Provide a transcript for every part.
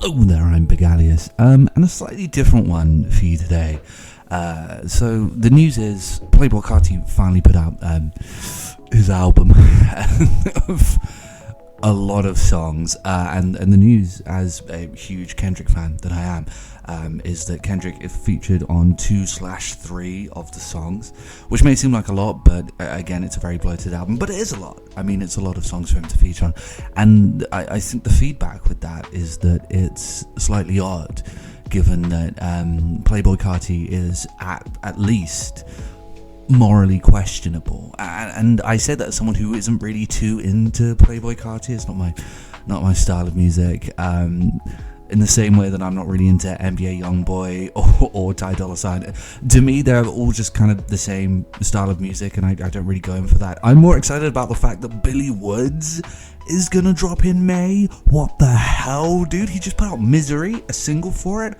Hello there, I'm Big Alias, and a slightly different one for you today. So the news is Playboi Carti finally put out his album of a lot of songs, and the news, as a huge Kendrick fan that I am, is that Kendrick is featured on 2/3 of the songs, which may seem like a lot, but again, it's a very bloated album, but it is a lot. I mean, it's a lot of songs for him to feature on, and I think the feedback with that is that it's slightly odd, given that Playboi Carti is at least morally questionable, and I say that as someone who isn't really too into Playboi Carti. It's not my style of music. In the same way that I'm not really into NBA Youngboy or Ty Dolla $ign. To me, they're all just kind of the same style of music, and I don't really go in for that. I'm more excited about the fact that Billy Woods is gonna drop in May. What the hell, dude? He just put out Misery, a single for it.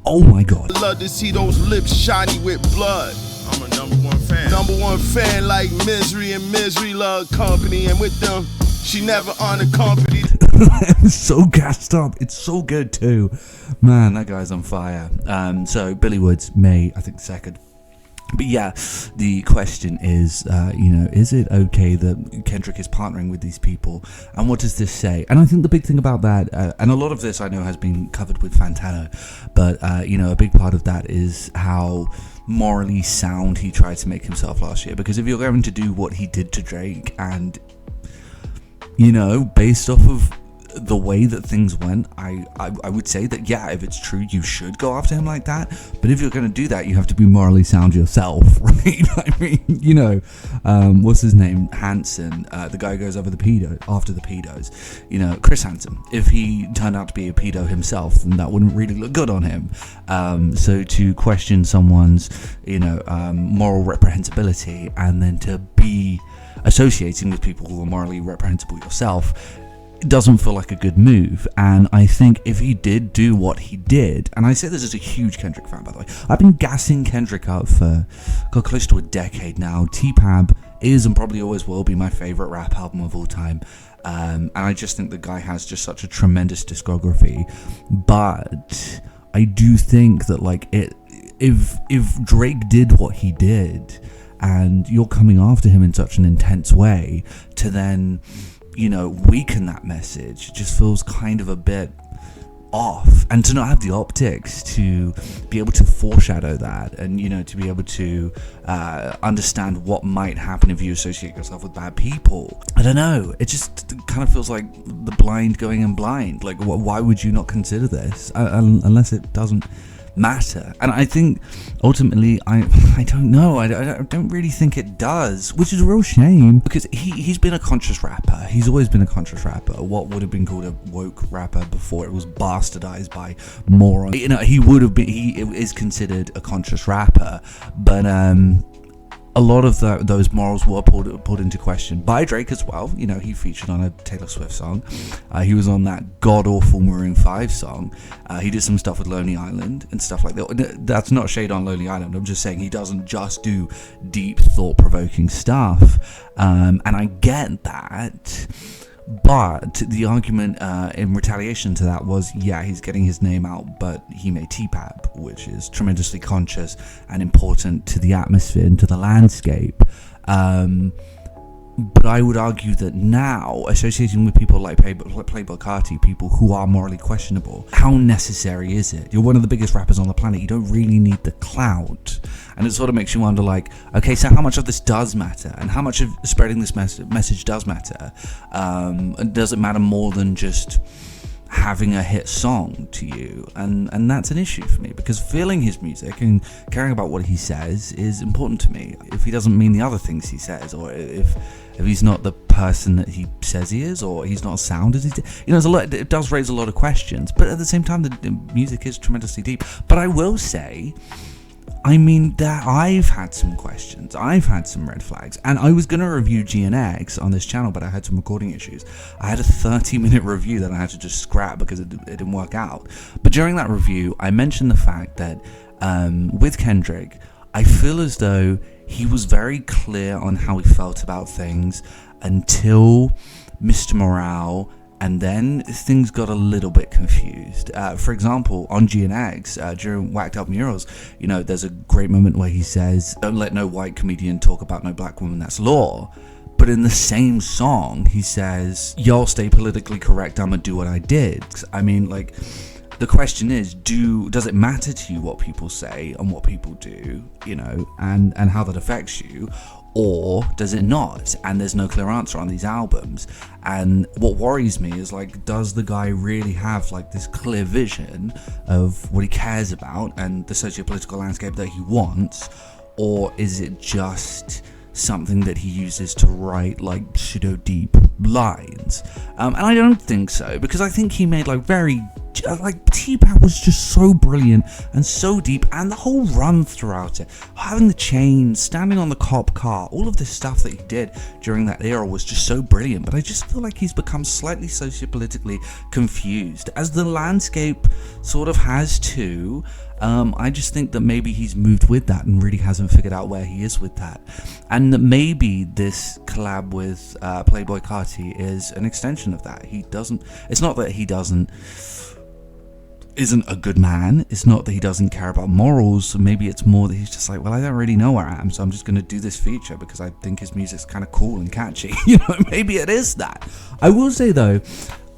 Oh my god. I love to see those lips shiny with blood. I'm a number one fan like Misery and Misery Love Company, and with them, she never unaccompanied. It's so gassed up. It's so good too. Man, that guy's on fire. So Billy Woods, May, I think 2nd. But yeah, the question is, is it okay that Kendrick is partnering with these people? And what does this say? And I think the big thing about that, and a lot of this I know has been covered with Fantano, but, a big part of that is how morally sound he tried to make himself last year. Because if you're going to do what he did to Drake and, based off of the way that things went, I would say that, yeah, if it's true, you should go after him like that. But if you're going to do that, you have to be morally sound yourself, right? I mean, what's his name? Hanson, the guy who goes after the pedos. Chris Hansen. If he turned out to be a pedo himself, then that wouldn't really look good on him. So to question someone's, moral reprehensibility and then to be associating with people who are morally reprehensible yourself, it doesn't feel like a good move. And I think if he did do what he did, and I say this as a huge Kendrick fan, by the way, I've been gassing Kendrick up for close to a decade now. T-Pab is and probably always will be my favorite rap album of all time, and I just think the guy has just such a tremendous discography. But I do think that if Drake did what he did and you're coming after him in such an intense way, to then weaken that message just feels kind of a bit off. And to not have the optics to be able to foreshadow that, and to be able to understand what might happen if you associate yourself with bad people, I don't know, it just kind of feels like the blind going in blind. Like, why would you not consider this unless it doesn't matter? And I think ultimately I don't know, I don't really think it does, which is a real shame, because he's been a conscious rapper. He's always been a conscious rapper, what would have been called a woke rapper before it was bastardized by morons. He is considered a conscious rapper, but a lot of those morals were pulled into question by Drake as well. He featured on a Taylor Swift song. He was on that god-awful Maroon 5 song. He did some stuff with Lonely Island and stuff like that. That's not shade on Lonely Island. I'm just saying he doesn't just do deep, thought-provoking stuff. And I get that. But the argument in retaliation to that was, yeah, he's getting his name out, but he made T-Pab, which is tremendously conscious and important to the atmosphere and to the landscape. But I would argue that now, associating with people like Playboi Carti, people who are morally questionable, how necessary is it? You're one of the biggest rappers on the planet. You don't really need the clout. And it sort of makes you wonder, okay, so how much of this does matter? And how much of spreading this message does matter? Does it matter more than just having a hit song to you? And that's an issue for me, because feeling his music and caring about what he says is important to me. If he doesn't mean the other things he says, or if he's not the person that he says he is, or he's not as sound as he did, it does raise a lot of questions. But at the same time, the music is tremendously deep. But I will say, that I've had some questions. I've had some red flags. And I was going to review GNX on this channel, but I had some recording issues. I had a 30-minute review that I had to just scrap because it didn't work out. But during that review, I mentioned the fact that with Kendrick, I feel as though he was very clear on how he felt about things until Mr. Morale And then things got a little bit confused. For example, on G&X, during Whacked Up Murals, you know, there's a great moment where he says, "Don't let no white comedian talk about no black woman, that's law." But in the same song, he says, "Y'all stay politically correct, I'ma do what I did." I mean, like, the question is, does it matter to you what people say and what people do, you know, and how that affects you? Or does it not? And there's no clear answer on these albums. And what worries me is, like, does the guy really have, like, this clear vision of what he cares about and the socio-political landscape that he wants? Or is it just something that he uses to write, like, pseudo deep lines? And I don't think so, because I think he made, like, very, like, T-Pack was just so brilliant and so deep, and the whole run throughout it, having the chains, standing on the cop car, all of this stuff that he did during that era was just so brilliant. But I just feel like he's become slightly sociopolitically confused, as the landscape sort of has too. I just think that maybe he's moved with that and really hasn't figured out where he is with that, and that maybe this collab with Playboi Carti is an extension of that. It's not that he isn't a good man, it's not that he doesn't care about morals. Maybe it's more that he's just like, well, I don't really know where I am, so I'm just going to do this feature because I think his music's kind of cool and catchy. You know, maybe it is that. I will say though,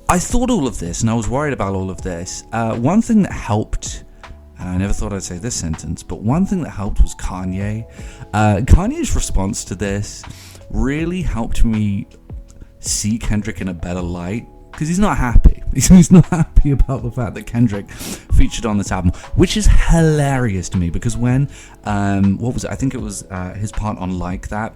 I thought all of this and I was worried about all of this. One thing that helped, and I never thought I'd say this sentence, but one thing that helped was Kanye. Kanye's response to this really helped me see Kendrick in a better light, because he's not happy. He's not happy about the fact that Kendrick featured on this album, which is hilarious to me, because when, what was it? I think it was his part on Like That.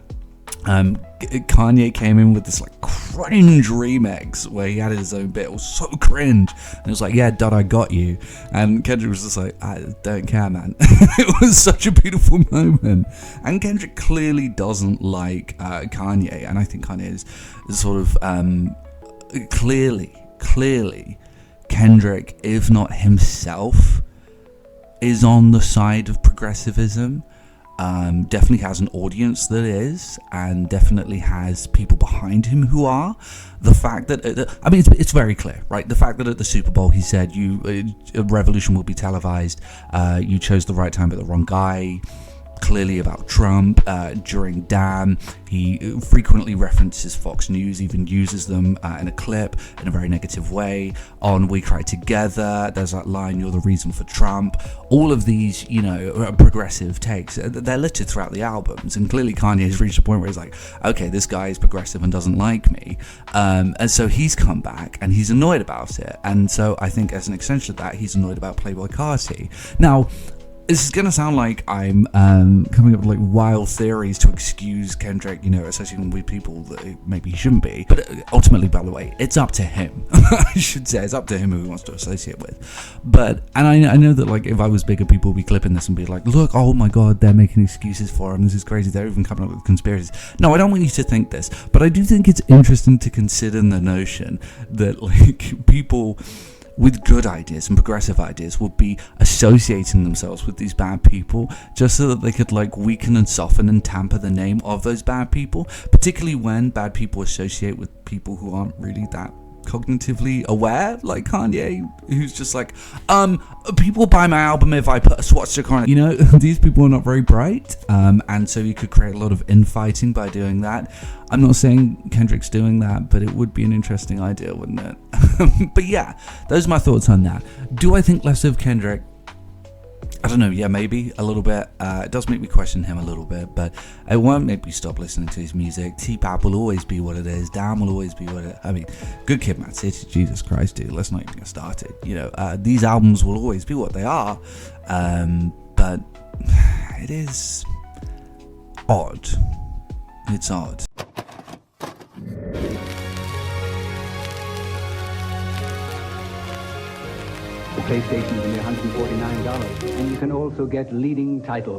Kanye came in with this, like, cringe remix where he added his own bit. It was so cringe, and it was like, "Yeah, Dad, I got you," and Kendrick was just like, "I don't care, man." It was such a beautiful moment, and Kendrick clearly doesn't like Kanye, and I think Kanye is sort of clearly Kendrick, if not himself, is on the side of progressivism. Definitely has an audience that is, and definitely has people behind him who are. The fact that, I mean, it's very clear, right? The fact that at the Super Bowl he said, a revolution will be televised, you chose the right time but the wrong guy. Clearly about Trump. During Damn, he frequently references Fox News, even uses them in a clip in a very negative way. On We Cry Together, there's that line, "You're the reason for Trump." All of these, you know, progressive takes, they're littered throughout the albums, and clearly Kanye has reached a point where he's like, okay, this guy is progressive and doesn't like me, and so he's come back and he's annoyed about it. And so I think as an extension of that, he's annoyed about Playboi Carti. Now, this is going to sound like I'm coming up with, like, wild theories to excuse Kendrick, you know, associating with people that maybe he shouldn't be. But ultimately, by the way, it's up to him. I should say, it's up to him who he wants to associate with. And I know that, like, if I was bigger, people would be clipping this and be like, look, oh my God, they're making excuses for him. This is crazy. They're even coming up with conspiracies. No, I don't want you to think this. But I do think it's interesting to consider the notion that, like, people with good ideas and progressive ideas would be associating themselves with these bad people just so that they could, like, weaken and soften and tamper the name of those bad people, particularly when bad people associate with people who aren't really that cognitively aware, like Kanye, who's just like, people buy my album if I put a swastika on it. You know, these people are not very bright, and so you could create a lot of infighting by doing that. I'm not saying Kendrick's doing that, but it would be an interesting idea, wouldn't it? But yeah, those are my thoughts on that. Do I think less of Kendrick? I don't know, yeah, maybe a little bit. It does make me question him a little bit, but it won't make me stop listening to his music. T-Pap will always be what it is. Damn will always be what it is. I mean, Good Kid, Mad City, Jesus Christ, dude, let's not even get started. You know, these albums will always be what they are, but it is odd. It's odd. The PlayStation is only $149, and you can also get leading titles.